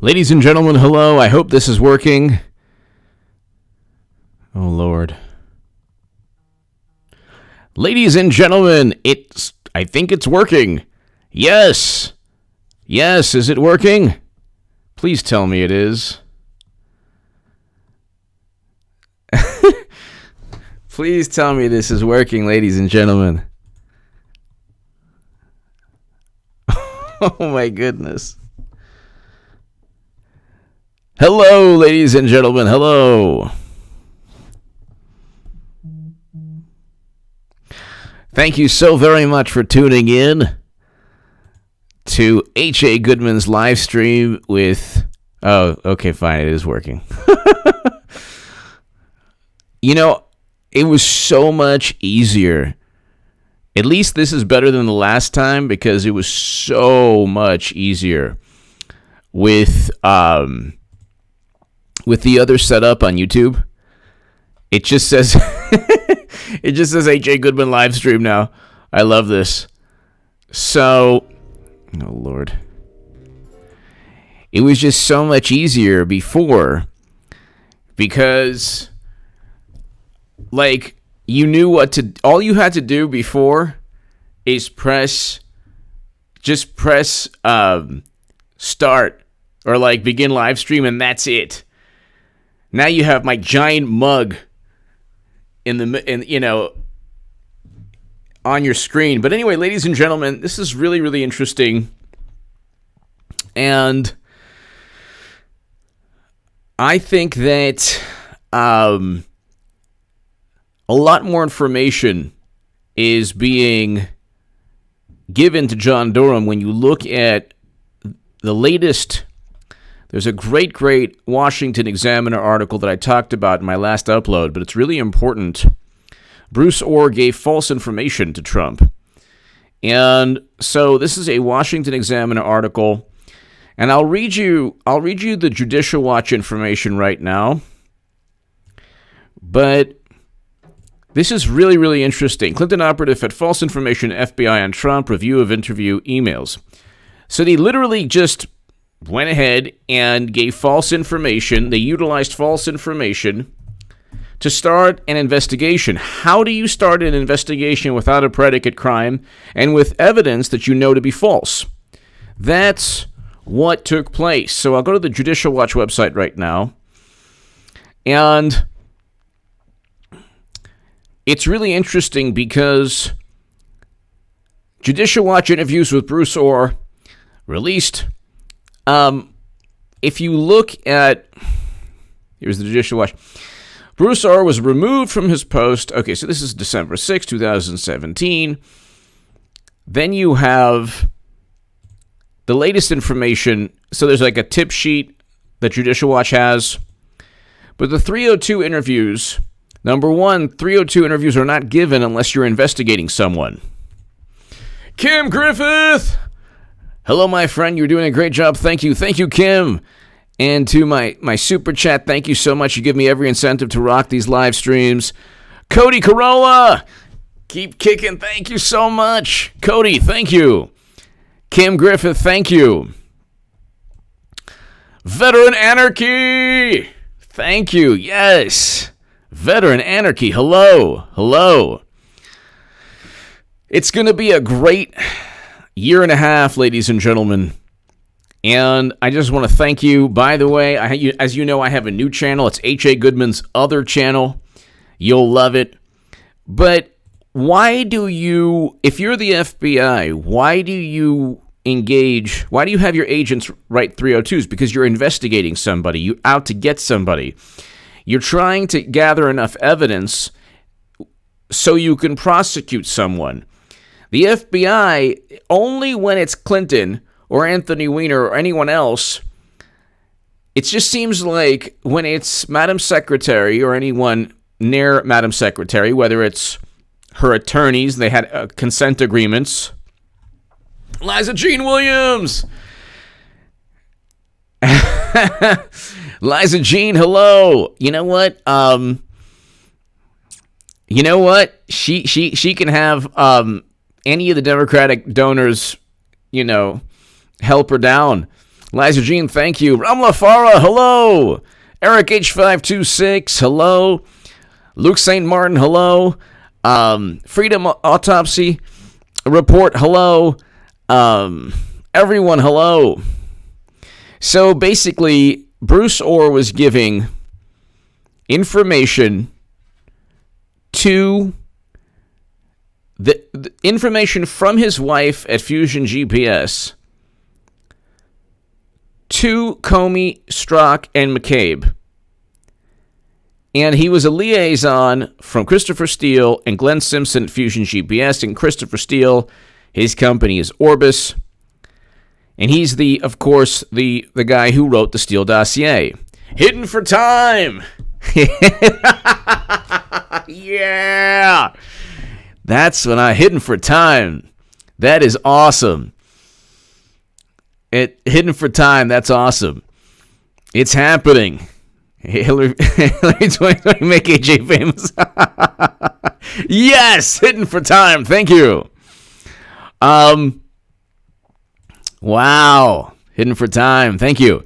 Ladies and gentlemen, hello. I hope this is working. Oh, Lord. Ladies and gentlemen, I think it's working. Yes. Yes, is it working? Please tell me it is. Please tell me this is working, ladies and gentlemen. Oh, my goodness. Hello, ladies and gentlemen. Hello. Thank you so very much for tuning in to H.A. Goodman's live stream with... Oh, okay, fine. It is working. You know, it was so much easier. At least this is better than the last time because it was so much easier with the other setup on YouTube. It just says it just says H.A. Goodman live stream now. I love this. So, oh Lord. It was just so much easier before because like you knew what to, all you had to do before is press start or like begin live stream and that's it. Now you have my giant mug on your screen. But anyway, ladies and gentlemen, this is really, really interesting. And I think that a lot more information is being given to John Durham when you look at the latest. There's a great Washington Examiner article that I talked about in my last upload, but it's really important. Bruce Orr gave false information to Trump. And so this is a Washington Examiner article, and I'll read you the Judicial Watch information right now. But this is really, really interesting. Clinton operative had false information FBI on Trump, review of interview emails. So they literally just went ahead and gave false information. They utilized false information to start an investigation. How do you start an investigation without a predicate crime and with evidence that you know to be false? That's what took place. So I'll go to the Judicial Watch website right now. And it's really interesting because Judicial Watch interviews with Bruce Orr released. If you look at, here's the Judicial Watch. Bruce Orr was removed from his post. Okay, so this is December 6, 2017. Then you have the latest information. So there's like a tip sheet that Judicial Watch has. But the 302 interviews, number one, 302 interviews are not given unless you're investigating someone. Kim Griffith! Hello, my friend. You're doing a great job. Thank you. Thank you, Kim. And to my super chat, thank you so much. You give me every incentive to rock these live streams. Cody Corolla, keep kicking. Thank you so much. Cody, thank you. Kim Griffith, thank you. Veteran Anarchy, thank you. Yes. Veteran Anarchy, hello. Hello. It's going to be a great year and a half, ladies and gentlemen, and I just want to thank you. By the way, as you know, I have a new channel. It's H.A. Goodman's other channel. You'll love it. But why do you, if you're the FBI, why do you have your agents write 302s? Because you're investigating somebody. You're out to get somebody. You're trying to gather enough evidence so you can prosecute someone. The FBI, only when it's Clinton or Anthony Weiner or anyone else, it just seems like when it's Madam Secretary or anyone near Madam Secretary, whether it's her attorneys, they had consent agreements. Liza Jean Williams! Liza Jean, hello! You know what? She can have any of the Democratic donors, help her down. Liza Jean, thank you. Ramla Farah, hello. Eric H526, hello. Luke St. Martin, hello. Freedom Autopsy Report, hello. Everyone, hello. So basically, Bruce Orr was giving information to the information from his wife at Fusion GPS to Comey, Strzok, and McCabe. And he was a liaison from Christopher Steele and Glenn Simpson at Fusion GPS. And Christopher Steele, his company is Orbis. And he's of course, the guy who wrote the Steele dossier. Hidden for time! Yeah! That's when hidden for time. That is awesome. Hidden for time, that's awesome. It's happening. Hillary 2020, make AJ famous. Yes, hidden for time. Thank you. Wow, hidden for time. Thank you.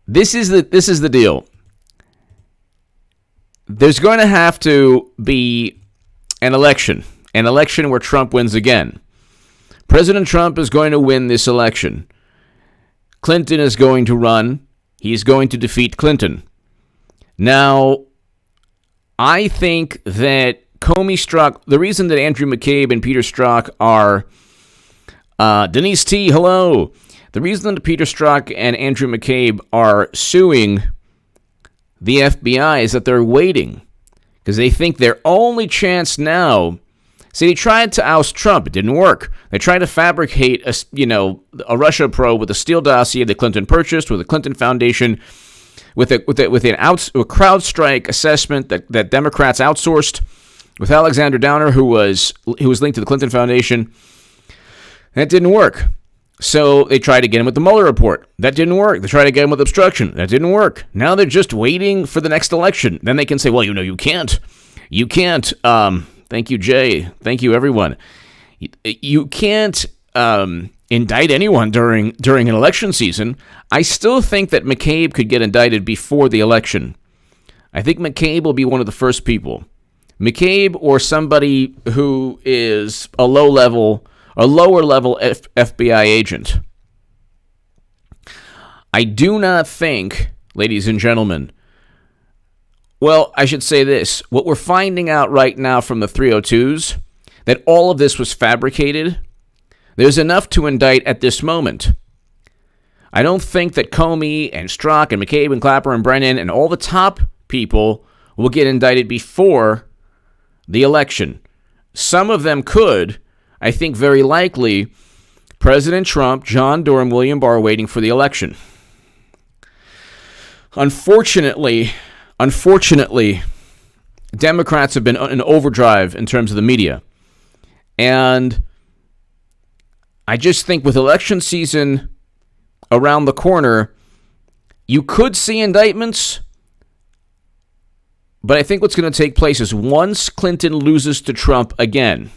This is the deal. There's going to have to be an election where Trump wins again. President Trump is going to win this election. Clinton is going to run. He's going to defeat Clinton. Now, I think that Comey Strzok, the reason that Andrew McCabe and Peter Strzok are, Denise T, hello. The reason that Peter Strzok and Andrew McCabe are suing the FBI is that they're waiting because they think their only chance now. See, they tried to oust Trump. It didn't work. They tried to fabricate a Russia probe with a Steele dossier that Clinton purchased with the Clinton Foundation, with a CrowdStrike assessment that Democrats outsourced, with Alexander Downer, who was linked to the Clinton Foundation. That didn't work. So they tried to get him with the Mueller report. That didn't work. They tried to get him with obstruction. That didn't work. Now they're just waiting for the next election. Then they can say, well, you can't. You can't. Thank you, Jay. Thank you, everyone. You can't indict anyone during an election season. I still think that McCabe could get indicted before the election. I think McCabe will be one of the first people. McCabe or somebody who is a lower level FBI agent. I do not think, ladies and gentlemen, well, I should say this. What we're finding out right now from the 302s, that all of this was fabricated, there's enough to indict at this moment. I don't think that Comey and Strzok and McCabe and Clapper and Brennan and all the top people will get indicted before the election. Some of them could. I think very likely President Trump, John Durham, William Barr waiting for the election. Unfortunately, Democrats have been in overdrive in terms of the media. And I just think with election season around the corner, you could see indictments. But I think what's going to take place is once Clinton loses to Trump again,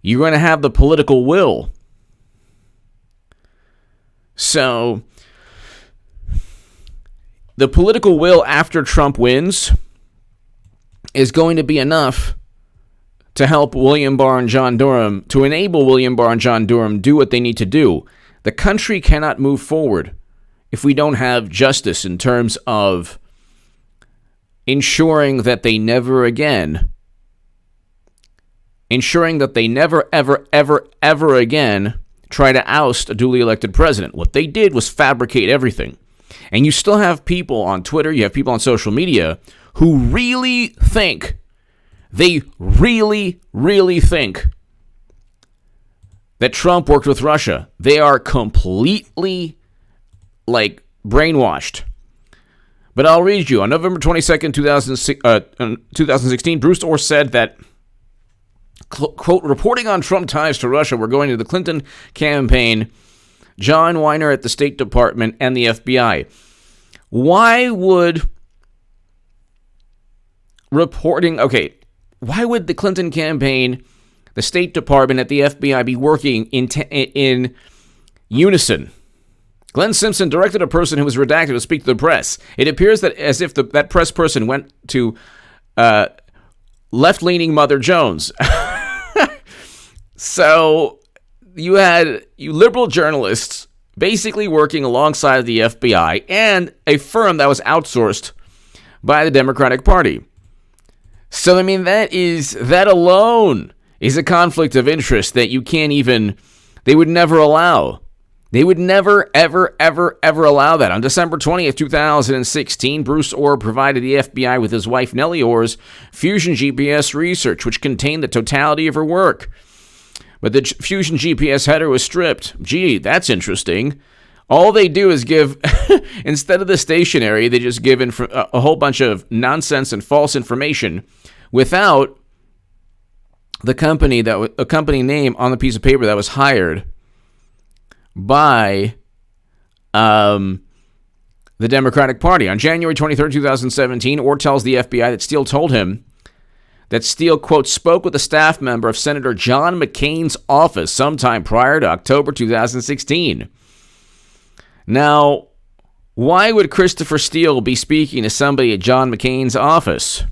you're going to have the political will. So, the political will after Trump wins is going to be enough to help William Barr and John Durham, to enable William Barr and John Durham do what they need to do. The country cannot move forward if we don't have justice in terms of ensuring that they never, ever again try to oust a duly elected president. What they did was fabricate everything. And you still have people on Twitter, you have people on social media who really think, really think that Trump worked with Russia. They are completely, brainwashed. But I'll read you. On November 22nd, 2016, Bruce Orr said that, quote, reporting on Trump ties to Russia were going to the Clinton campaign, John Weiner at the State Department, and the FBI. Why would reporting... Okay, why would the Clinton campaign, the State Department, at the FBI be working in unison? Glenn Simpson directed a person who was redacted to speak to the press. It appears that as if that press person went to left-leaning Mother Jones. So you had liberal journalists basically working alongside the FBI and a firm that was outsourced by the Democratic Party. So, I mean, that alone is a conflict of interest that they would never allow. They would never, ever, ever, ever allow that. On December 20th, 2016, Bruce Orr provided the FBI with his wife Nellie Orr's Fusion GPS research, which contained the totality of her work. But the Fusion GPS header was stripped. Gee, that's interesting. All they do is give, instead of the stationery, they just give a whole bunch of nonsense and false information without the company a company name on the piece of paper that was hired by the Democratic Party. On January 23rd, 2017, Orr tells the FBI that Steele told him that Steele, quote, spoke with a staff member of Senator John McCain's office sometime prior to October 2016. Now, why would Christopher Steele be speaking to somebody at John McCain's office?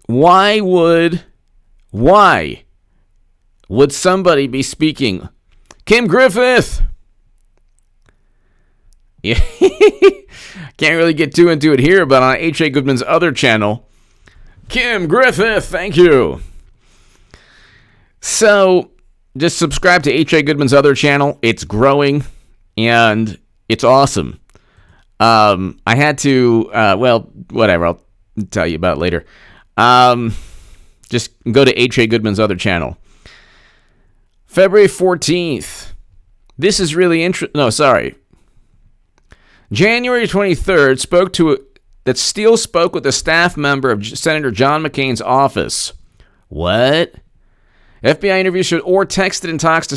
Why would somebody be speaking? Kim Griffith! Yeah. Can't really get too into it here, but on H.A. Goodman's other channel, Kim Griffith, thank you. So, just subscribe to H.A. Goodman's other channel. It's growing, and it's awesome. I had to, whatever, I'll tell you about it later. Just go to H.A. Goodman's other channel. February 14th. This is really interesting. January 23rd, Steele spoke with a staff member of Senator John McCain's office. What? FBI interview showed Orr texted and talked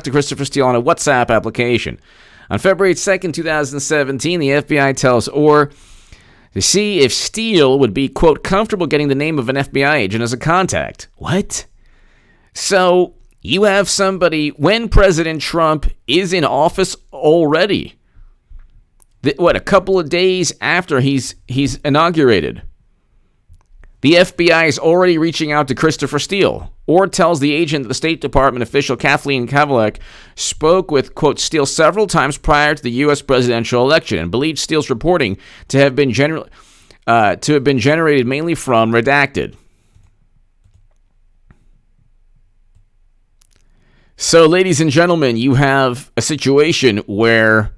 to Christopher Steele on a WhatsApp application. On February 2nd, 2017, the FBI tells Orr to see if Steele would be, quote, comfortable getting the name of an FBI agent as a contact. What? So you have somebody, when President Trump is in office already, a couple of days after he's inaugurated, the FBI is already reaching out to Christopher Steele. Orr tells the agent that the State Department official Kathleen Kavalek spoke with, quote, Steele several times prior to the U.S. presidential election and believed Steele's reporting to have been generated mainly from redacted. So, ladies and gentlemen, you have a situation where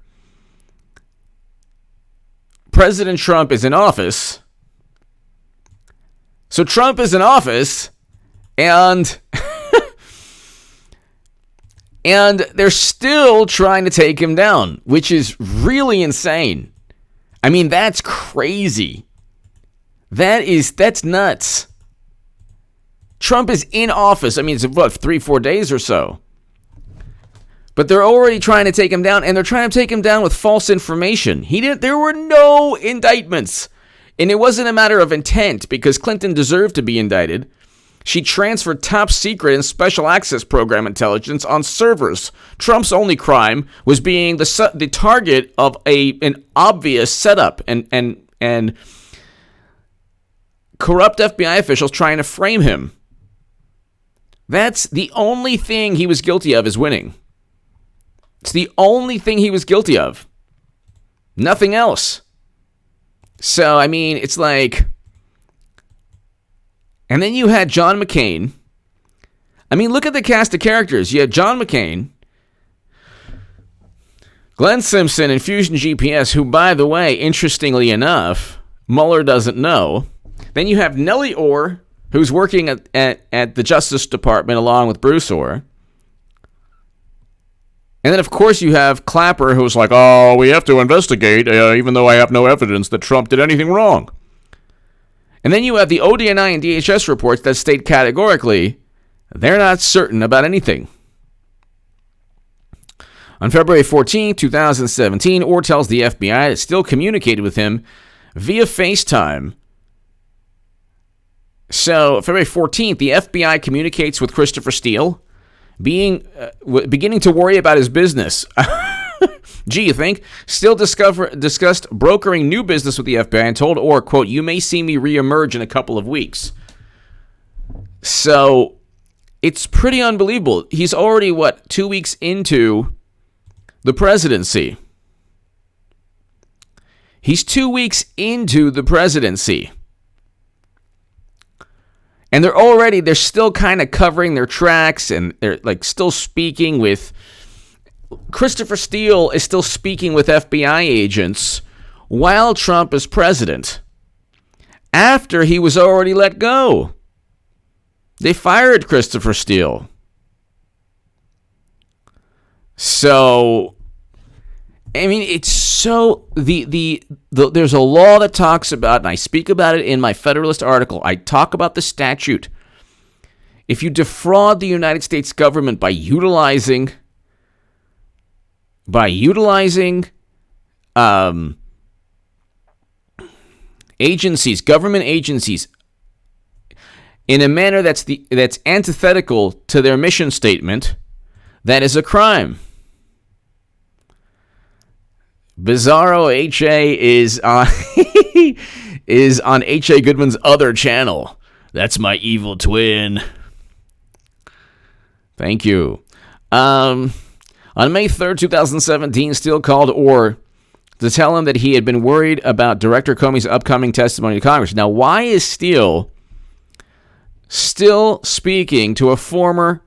President Trump is in office. So Trump is in office, and and they're still trying to take him down, which is really insane. I mean, that's crazy. That's nuts. Trump is in office. I mean, it's 3-4 days or so. But they're already trying to take him down, and they're trying to take him down with false information. There were no indictments. And it wasn't a matter of intent, because Clinton deserved to be indicted. She transferred top secret and special access program intelligence on servers. Trump's only crime was being the target of an obvious setup and corrupt FBI officials trying to frame him. That's the only thing he was guilty of, is winning. It's the only thing he was guilty of. Nothing else. So, I mean, it's like... And then you had John McCain. I mean, look at the cast of characters. You had John McCain, Glenn Simpson, and Fusion GPS, who, by the way, interestingly enough, Mueller doesn't know. Then you have Nellie Orr, who's working at the Justice Department along with Bruce Orr. And then, of course, you have Clapper, who's like, oh, we have to investigate, even though I have no evidence that Trump did anything wrong. And then you have the ODNI and DHS reports that state categorically they're not certain about anything. On February 14, 2017, Orr tells the FBI that Steele communicated with him via FaceTime. So, February 14th, the FBI communicates with Christopher Steele, beginning to worry about his business. Gee, you think? Steele discussed brokering new business with the FBI and told Orr, quote, "You may see me reemerge in a couple of weeks." So, it's pretty unbelievable. He's already, 2 weeks into the presidency. He's 2 weeks into the presidency. And they're still kind of covering their tracks, and they're still speaking with, Christopher Steele is still speaking with FBI agents while Trump is president, after he was already let go. They fired Christopher Steele. So, I mean, it's so, there's a law that talks about, and I speak about it in my Federalist article, I talk about the statute. If you defraud the United States government by utilizing agencies, government agencies, in a manner that's antithetical to their mission statement, that is a crime. Bizarro HA is on is on HA Goodman's other channel. That's my evil twin. Thank you. On May 3rd, 2017, Steele called Orr to tell him that he had been worried about Director Comey's upcoming testimony to Congress. Now, why is Steele still speaking to a former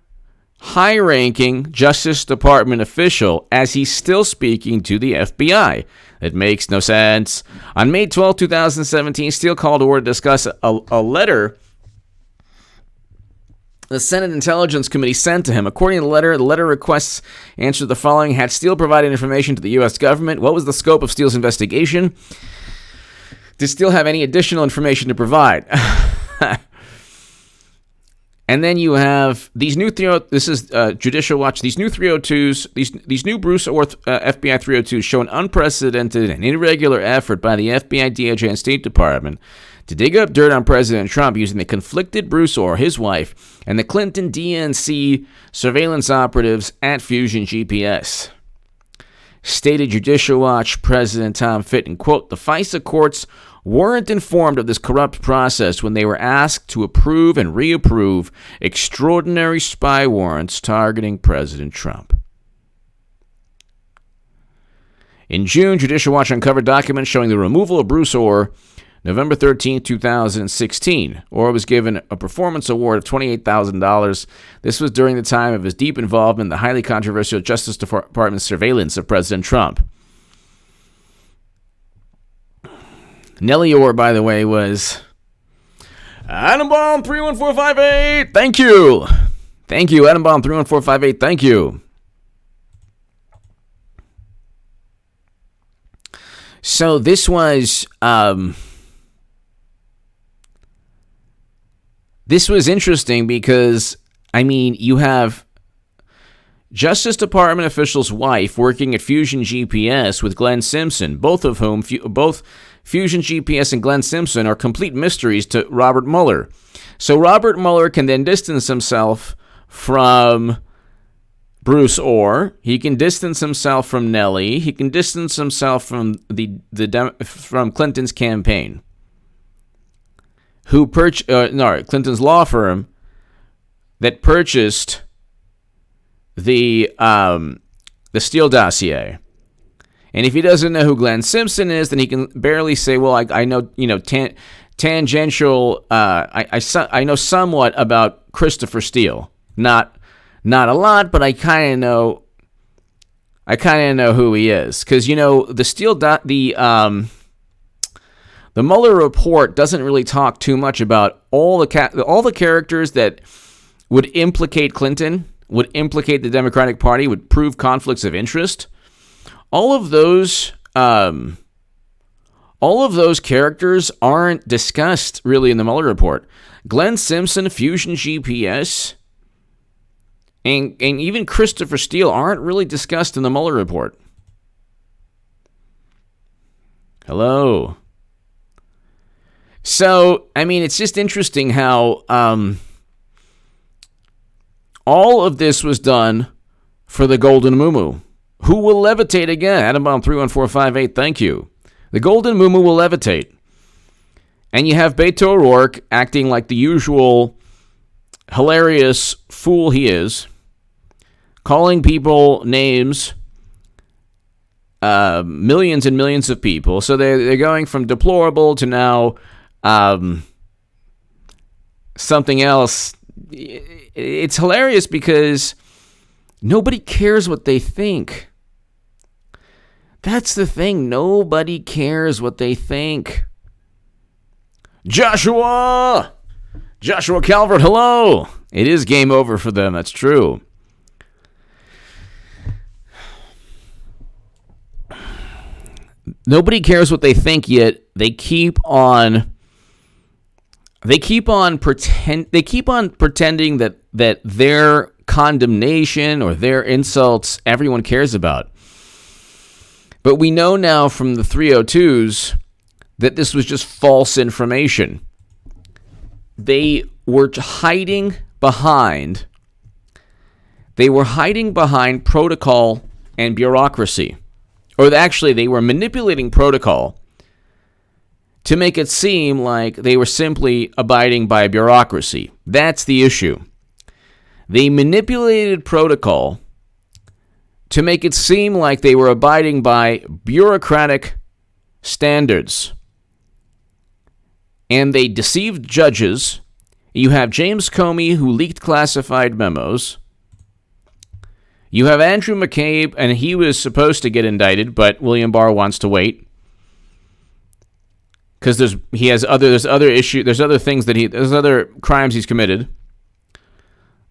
high-ranking Justice Department official as he's still speaking to the FBI? It makes no sense. On May 12, 2017, Steele called Orr to discuss a letter the Senate Intelligence Committee sent to him. According to the letter requests answer the following. Had Steele provided information to the U.S. government? What was the scope of Steele's investigation? Did Steele have any additional information to provide? And then you have these new this is Judicial Watch. These new 302s, these new Bruce Orr FBI 302s show an unprecedented and irregular effort by the FBI, DOJ, and State Department to dig up dirt on President Trump using the conflicted Bruce Orr, his wife, and the Clinton DNC surveillance operatives at Fusion GPS. Stated Judicial Watch President Tom Fitton, quote, "The FISA courts weren't informed of this corrupt process when they were asked to approve and reapprove extraordinary spy warrants targeting President Trump." In June, Judicial Watch uncovered documents showing the removal of Bruce Orr November 13, 2016. Orr was given a performance award of $28,000. This was during the time of his deep involvement in the highly controversial Justice Department surveillance of President Trump. Nellie Orr, by the way, was Adam Bomb 31458. Thank you. Thank you, Adam Bomb 31458. Thank you. So this was interesting because, I mean, you have Justice Department official's wife working at Fusion GPS with Glenn Simpson, both of whom, both Fusion GPS and Glenn Simpson are complete mysteries to Robert Mueller. So Robert Mueller can then distance himself from Bruce Orr. He can distance himself from Nellie. He can distance himself from from Clinton's campaign, Clinton's law firm that purchased the Steele dossier. And if he doesn't know who Glenn Simpson is, then he can barely say, well, I know, tangential, I know somewhat about Christopher Steele. Not a lot, but I kind of know who he is. Because, the Steele, the Mueller report doesn't really talk too much about all the characters that would implicate Clinton, would implicate the Democratic Party, would prove conflicts of interest. All of those characters aren't discussed really in the Mueller report. Glenn Simpson, Fusion GPS, and even Christopher Steele aren't really discussed in the Mueller report. Hello. So, I mean, it's just interesting how all of this was done for the Golden Muumuu, who will levitate again. Atombomb 31458, thank you. The Golden Muumuu will levitate. And you have Beto O'Rourke acting like the usual hilarious fool he is, calling people names, millions and millions of people. So they're going from deplorable to now something else. It's hilarious because nobody cares what they think. That's the thing. Nobody cares what they think. Joshua Calvert, hello. It is game over for them. That's true. Nobody cares what they think, yet they keep on pretending that their condemnation or their insults everyone cares about. But we know now from the 302s that this was just false information. They were hiding behind protocol and bureaucracy. Or actually, they were manipulating protocol to make it seem like they were simply abiding by bureaucracy. That's the issue. They manipulated protocol to make it seem like they were abiding by bureaucratic standards. And they deceived judges. You have James Comey, who leaked classified memos. You have Andrew McCabe, and he was supposed to get indicted, but William Barr wants to wait because there's other crimes he's committed.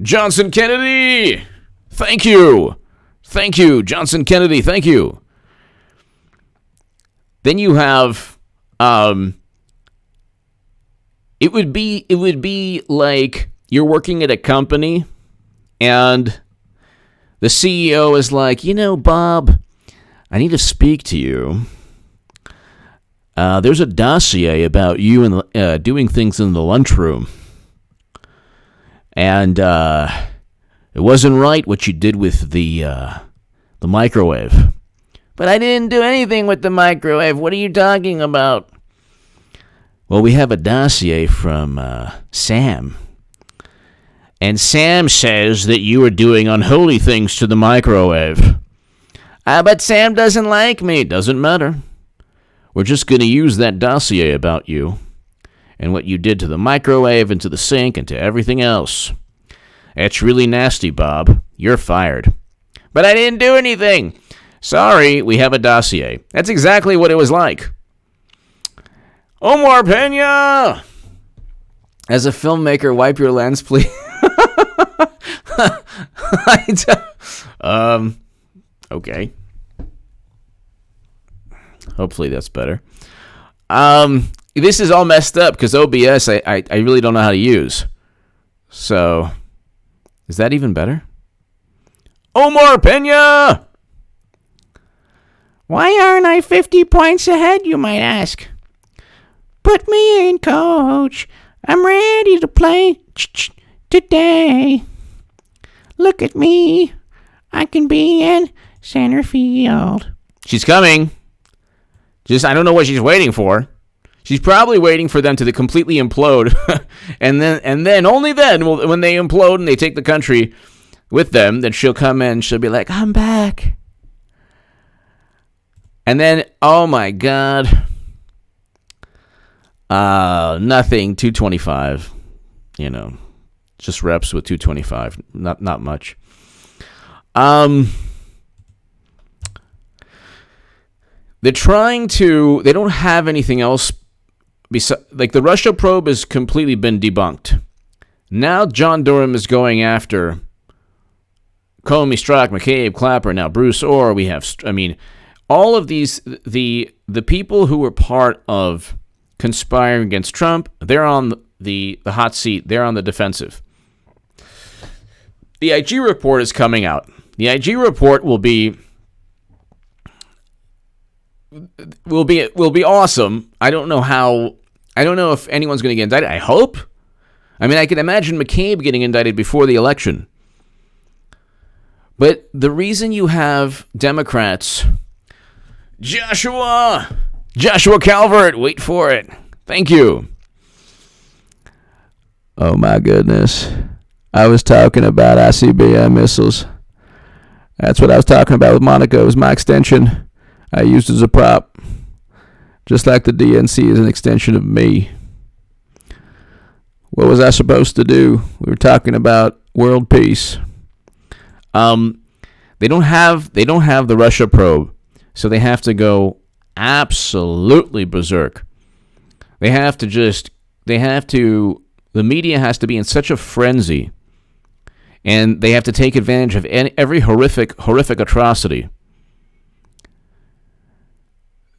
Johnson Kennedy, thank you, Johnson Kennedy, thank you. Then you have it would be like you're working at a company and the CEO is like, Bob, I need to speak to you. There's a dossier about you and doing things in the lunchroom. And it wasn't right what you did with the microwave. But I didn't do anything with the microwave. What are you talking about? Well, we have a dossier from Sam. And Sam says that you are doing unholy things to the microwave. But Sam doesn't like me. Doesn't matter. We're just going to use that dossier about you and what you did to the microwave and to the sink and to everything else. It's really nasty, Bob. You're fired. But I didn't do anything. Sorry, we have a dossier. That's exactly what it was like. Omar Pena! As a filmmaker, wipe your lens, please. Okay. Hopefully that's better. This is all messed up because OBS I really don't know how to use. So, is that even better? Omar Pena! Why aren't I 50 points ahead, you might ask? Put me in, coach. I'm ready to play today. Look at me. I can be in center field. She's coming. I don't know what she's waiting for. She's probably waiting for them to completely implode. and then, only then, when they implode and they take the country with them, then she'll come in. She'll be like, I'm back. And then, oh my God. Nothing, 225. Just reps with 225. Not much. They don't have anything else like the Russia probe has completely been debunked. Now John Durham is going after Comey, Strzok, McCabe, Clapper, now Bruce Orr. We have, all of these, the people who were part of conspiring against Trump, they're on the hot seat. They're on the defensive. the IG report is coming out. The IG report will be awesome. I don't know if anyone's going to get indicted. I hope. I mean, I can imagine McCabe getting indicted before the election. But the reason you have Democrats, Joshua Calvert, wait for it. Thank you. Oh my goodness. I was talking about ICBM missiles. That's what I was talking about with Monaco. It was my extension. I used it as a prop. Just like the DNC is an extension of me. What was I supposed to do? We were talking about world peace. They don't have the Russia probe, so they have to go absolutely berserk. The media has to be in such a frenzy, and they have to take advantage of every horrific atrocity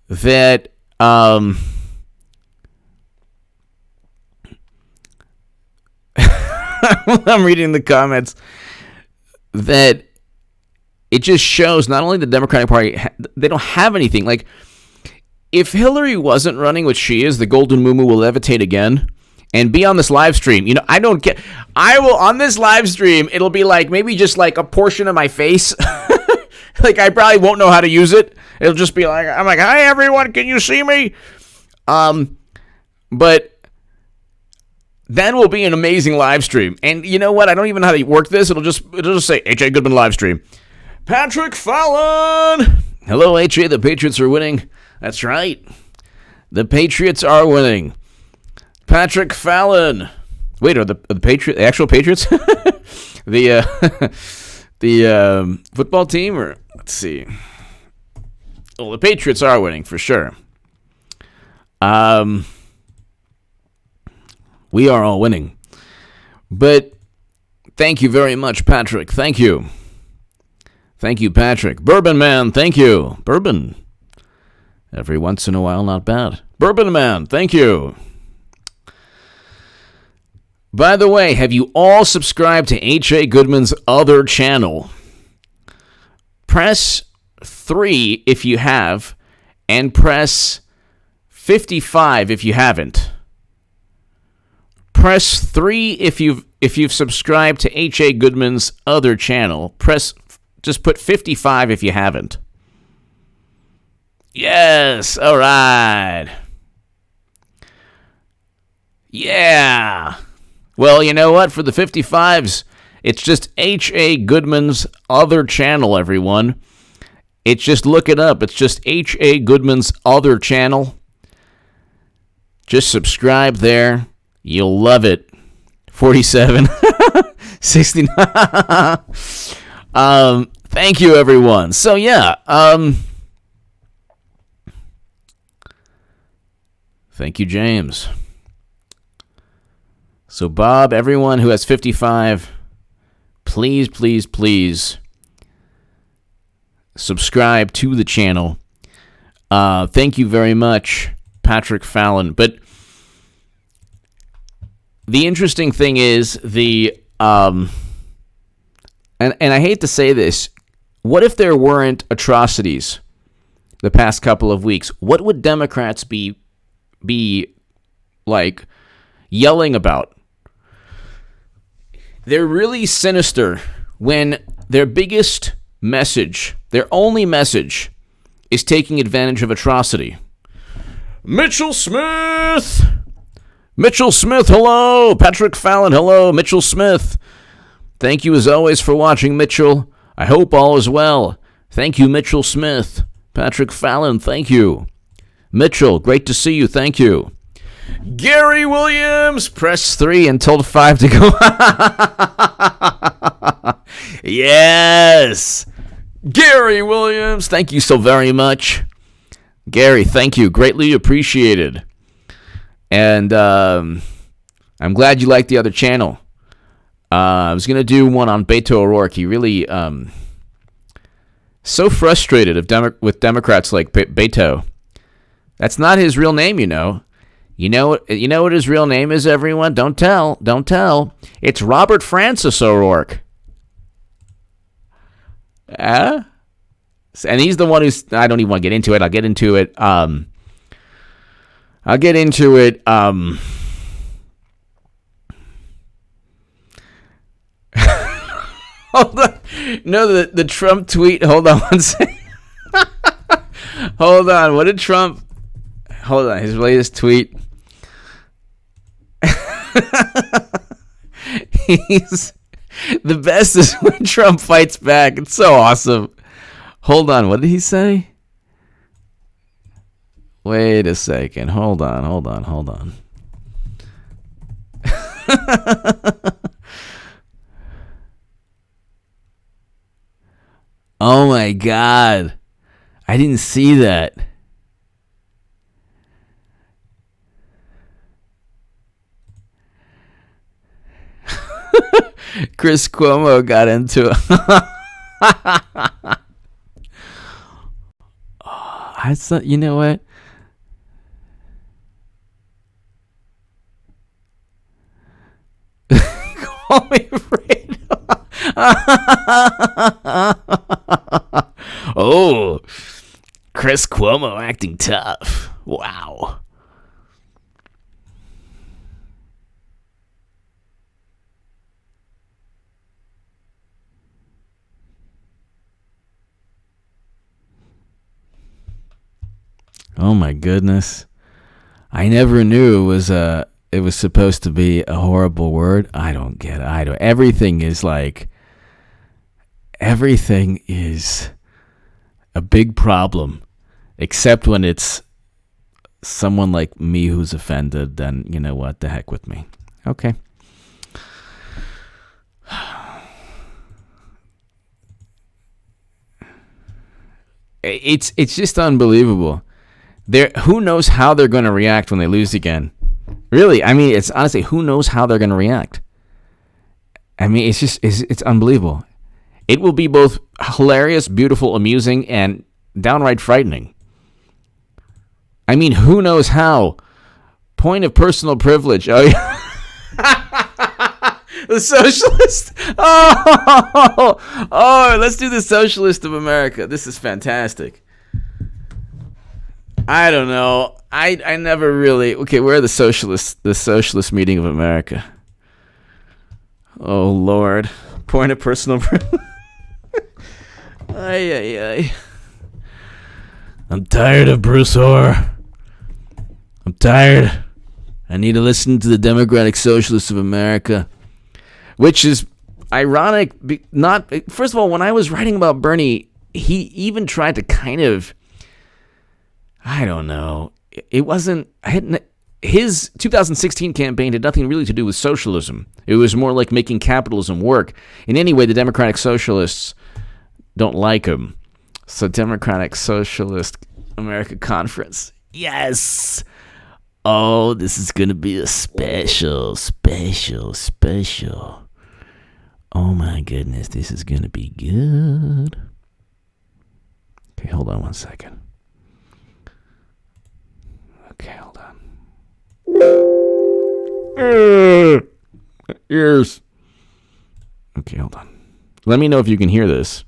that I'm reading the comments that it just shows not only the Democratic Party, they don't have anything. Like, if Hillary wasn't running, which she is, the golden muumuu will levitate again and be on this live stream. You know, I will, on this live stream, it'll be like maybe just like a portion of my face. Like, I probably won't know how to use it. It'll just be like, I'm like, hi everyone, can you see me? But that will be an amazing live stream. And you know what? I don't even know how to work this. It'll just say H.A. Goodman live stream. Patrick Fallon. Hello, H.A. The Patriots are winning. That's right. The Patriots are winning. Patrick Fallon. Wait, are the Patriots the actual Patriots? the football team, or let's see. Well, the Patriots are winning for sure. We are all winning. But thank you very much, Patrick. Thank you. Thank you, Patrick. Bourbon Man, thank you. Bourbon. Every once in a while, not bad. Bourbon Man, thank you. By the way, have you all subscribed to H.A. Goodman's other channel? Press 3 if you have, and press 55 if you haven't. Press 3 if you've subscribed to H.A. Goodman's other channel. Just put 55 if you haven't. Yes, all right. Yeah. Well, you know what? For the 55s, it's just H.A. Goodman's other channel, everyone. It's just, look it up. It's just H.A. Goodman's other channel. Just subscribe there. You'll love it. 47. 69. Thank you, everyone. So, yeah. Thank you, James. So, Bob, everyone who has 55, please, please, please subscribe to the channel. Thank you very much, Patrick Fallon. But the interesting thing is and I hate to say this, what if there weren't atrocities the past couple of weeks? What would Democrats be like yelling about? They're really sinister when their biggest message, their only message, is taking advantage of atrocity. Mitchell Smith! Mitchell Smith, hello! Patrick Fallon, hello! Mitchell Smith. Thank you as always for watching, Mitchell. I hope all is well. Thank you, Mitchell Smith. Patrick Fallon, thank you. Mitchell, great to see you, thank you. Gary Williams, press 3 and told 5 to go. Yes! Gary Williams, thank you so very much. Gary, thank you, greatly appreciated. And I'm glad you liked the other channel. I was going to do one on Beto O'Rourke. He really so frustrated with Democrats like Beto. That's not his real name, you know. You know what his real name is, everyone? Don't tell. It's Robert Francis O'Rourke. And he's the one who's, I don't even want to get into it. I'll get into it. Hold on. No, the Trump tweet. Hold on one second. Hold on. What did Trump? Hold on. His latest tweet. He's the best is when Trump fights back. It's so awesome. Hold on. What did he say? Wait a second. Hold on. Oh my God. I didn't see that. Chris Cuomo got into it. I thought, you know what? Call me Fredo. Oh, Chris Cuomo acting tough. Wow. Oh my goodness. I never knew it was supposed to be a horrible word. I don't get it. Everything is a big problem, except when it's someone like me who's offended. Then you know what? The heck with me. Okay. It's just unbelievable. Who knows how they're going to react when they lose again? Really, I mean, it's honestly, who knows how they're going to react? I mean, it's unbelievable. It will be both hilarious, beautiful, amusing, and downright frightening. I mean, who knows how? Point of personal privilege. Oh, yeah. The Socialist. Oh, let's do the Socialist of America. This is fantastic. I don't know. I never really. Okay, where are the Socialists? The Socialist Meeting of America. Oh Lord, point of personal privilege. Ay. I'm tired of Bruce Orr. I'm tired. I need to listen to the Democratic Socialists of America, which is ironic. First of all, when I was writing about Bernie, he even tried to kind of. I don't know. It wasn't. His 2016 campaign had nothing really to do with socialism. It was more like making capitalism work. In any way, the Democratic Socialists don't like him. So Democratic Socialist America Conference. Yes. Oh, this is going to be a special. Oh my goodness, this is going to be good. Okay, hold on one second. Okay, hold on. Ears. Okay, hold on. Let me know if you can hear this.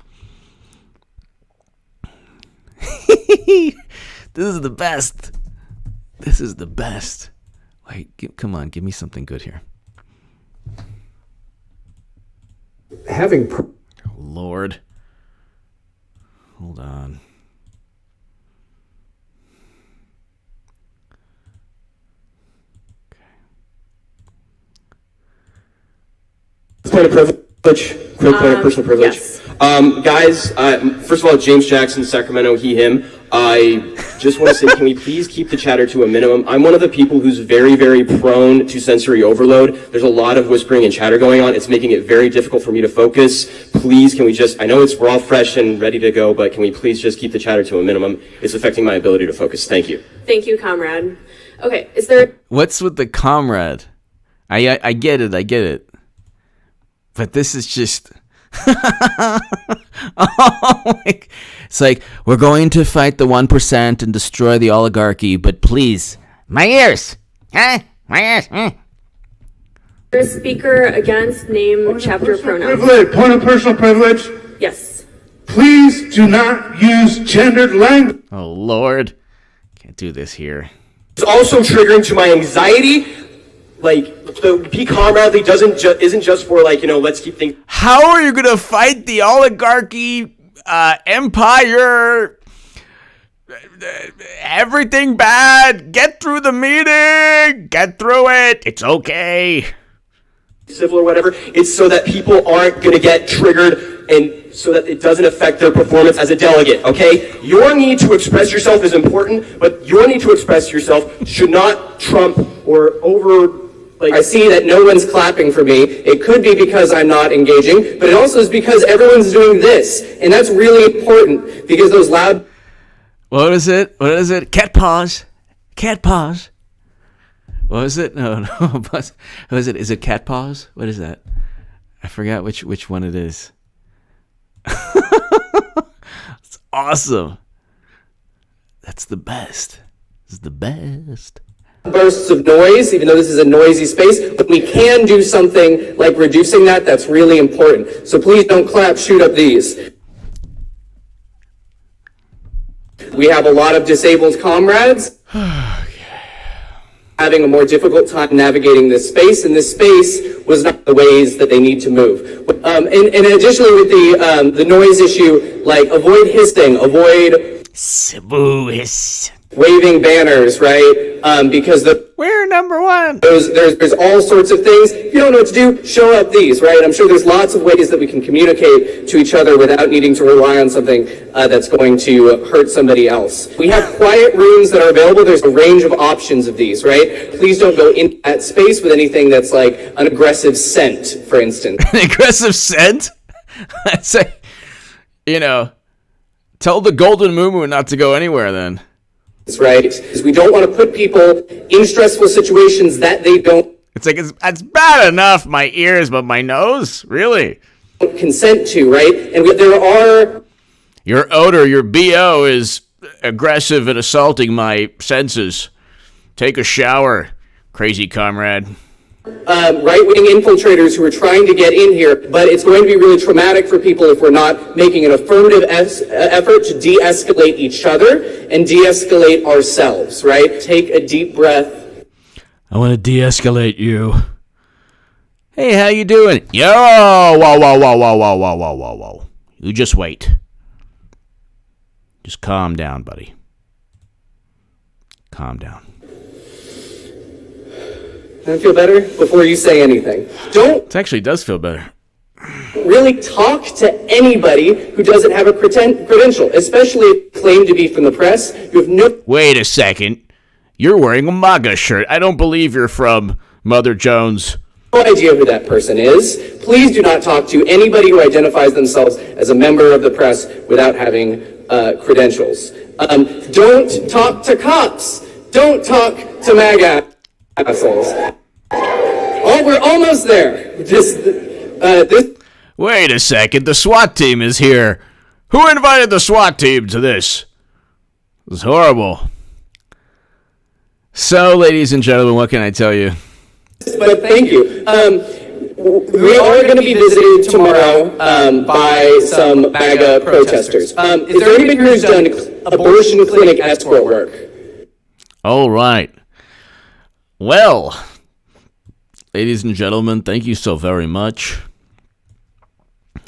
This is the best. Wait, come on, give me something good here. Oh, Lord. Hold on. Point of privilege. Quick point of personal privilege. Yes. Guys, first of all, James Jackson, Sacramento, he, him. I just want to say, can we please keep the chatter to a minimum? I'm one of the people who's very, very prone to sensory overload. There's a lot of whispering and chatter going on. It's making it very difficult for me to focus. Please, can we just, I know we're all fresh and ready to go, but can we please just keep the chatter to a minimum? It's affecting my ability to focus. Thank you. Thank you, comrade. Okay, is there... What's with the comrade? I get it. But this is just... it's like, we're going to fight the 1% and destroy the oligarchy, but please, my ears! My ears! There's a speaker against name, chapter, pronoun. Point of personal privilege. Yes. Please do not use gendered language. Oh, Lord. Can't do this here. It's also triggering to my anxiety. Like, the be comradely isn't just for, like, let's keep things. How are you going to fight the oligarchy, empire, everything bad? Get through the meeting. Get through it. It's okay. Civil or whatever. It's so that people aren't going to get triggered and so that it doesn't affect their performance as a delegate, okay? Your need to express yourself is important, but your need to express yourself should not trump or I see that no one's clapping for me. It could be because I'm not engaging, but it also is because everyone's doing this. And that's really important because those loud... What is it? What is it? Cat paws. Cat paws. What is it? No. What is it? Is it cat paws? What is that? I forgot which one it is. It's awesome. That's the best. It's the best. Bursts of noise, even though this is a noisy space, but we can do something like reducing that. That's really important. So please don't clap, shoot up these. We have a lot of disabled comrades having a more difficult time navigating this space, and this space was not the ways that they need to move. And additionally with the noise issue, like avoid hissing, avoid waving banners, right? Because we're number one. There's all sorts of things. If you don't know what to do, show up these, right? I'm sure there's lots of ways that we can communicate to each other without needing to rely on something that's going to hurt somebody else. We have quiet rooms that are available. There's a range of options of these, right? Please don't go in that space with anything that's like an aggressive scent, for instance. An aggressive scent? I'd say, tell the golden moo not to go anywhere then. That's right. Because we don't want to put people in stressful situations that they don't. It's like, it's bad enough, my ears, but my nose? Really? Consent to, right? And there are... Your odor, your BO is aggressive and assaulting my senses. Take a shower, crazy comrade. Right-wing infiltrators who are trying to get in here, but it's going to be really traumatic for people if we're not making an affirmative effort to de-escalate each other and de-escalate ourselves, right? Take a deep breath. I want to de-escalate you. Hey, how you doing? Yo, whoa. You just wait. Just calm down, buddy. Calm down. Does it feel better? Before you say anything. It actually does feel better. Really talk to anybody who doesn't have a credential, especially if you claim to be from the press. You have no... Wait a second. You're wearing a MAGA shirt. I don't believe you're from Mother Jones. No idea who that person is. Please do not talk to anybody who identifies themselves as a member of the press without having credentials. Don't talk to cops. Don't talk to MAGA assholes. Oh, we're almost there. Wait a second. The SWAT team is here. Who invited the SWAT team to this? This is horrible. So, ladies and gentlemen, what can I tell you? But thank you. We are going to be visited tomorrow by some MAGA protesters. Is there anybody who's done abortion clinic escort work? All right. Well, ladies and gentlemen, thank you so very much.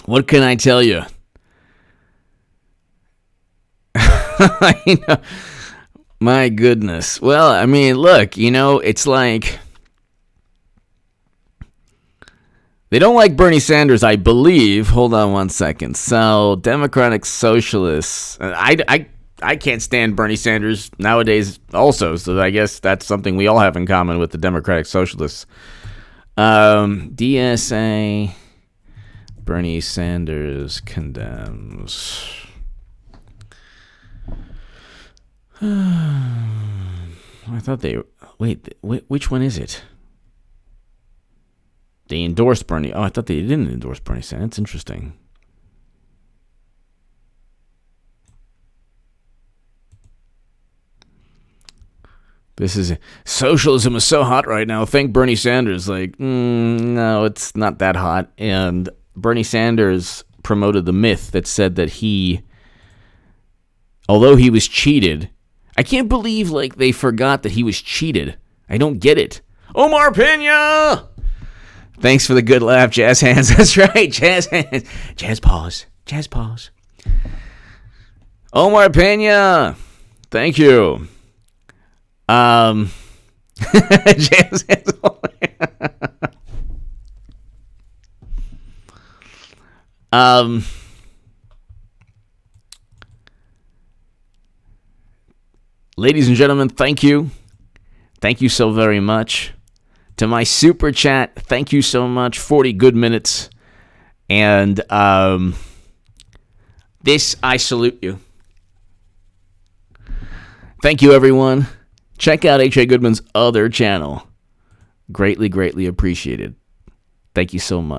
What can I tell you? My goodness. Well, I mean, look, it's like they don't like Bernie Sanders, I believe. Hold on one second. So, Democratic Socialists. I can't stand Bernie Sanders nowadays also, so I guess that's something we all have in common with the Democratic Socialists. DSA, Bernie Sanders condemns. I thought they... Wait, which one is it? They endorsed Bernie. Oh, I thought they didn't endorse Bernie Sanders. That's interesting. Socialism is so hot right now. Thank Bernie Sanders. No, it's not that hot. And Bernie Sanders promoted the myth that said that although he was cheated, I can't believe like they forgot that he was cheated. I don't get it. Omar Pena! Thanks for the good laugh, Jazz Hands. That's right, Jazz Hands. Jazz pause. Jazz pause. Omar Pena! Thank you. Jazz Hands. Ladies and gentlemen, thank you. Thank you so very much. To my super chat, thank you so much. 40 good minutes. And this, I salute you. Thank you, everyone. Check out H.A. Goodman's other channel. Greatly, greatly appreciated. Thank you so much.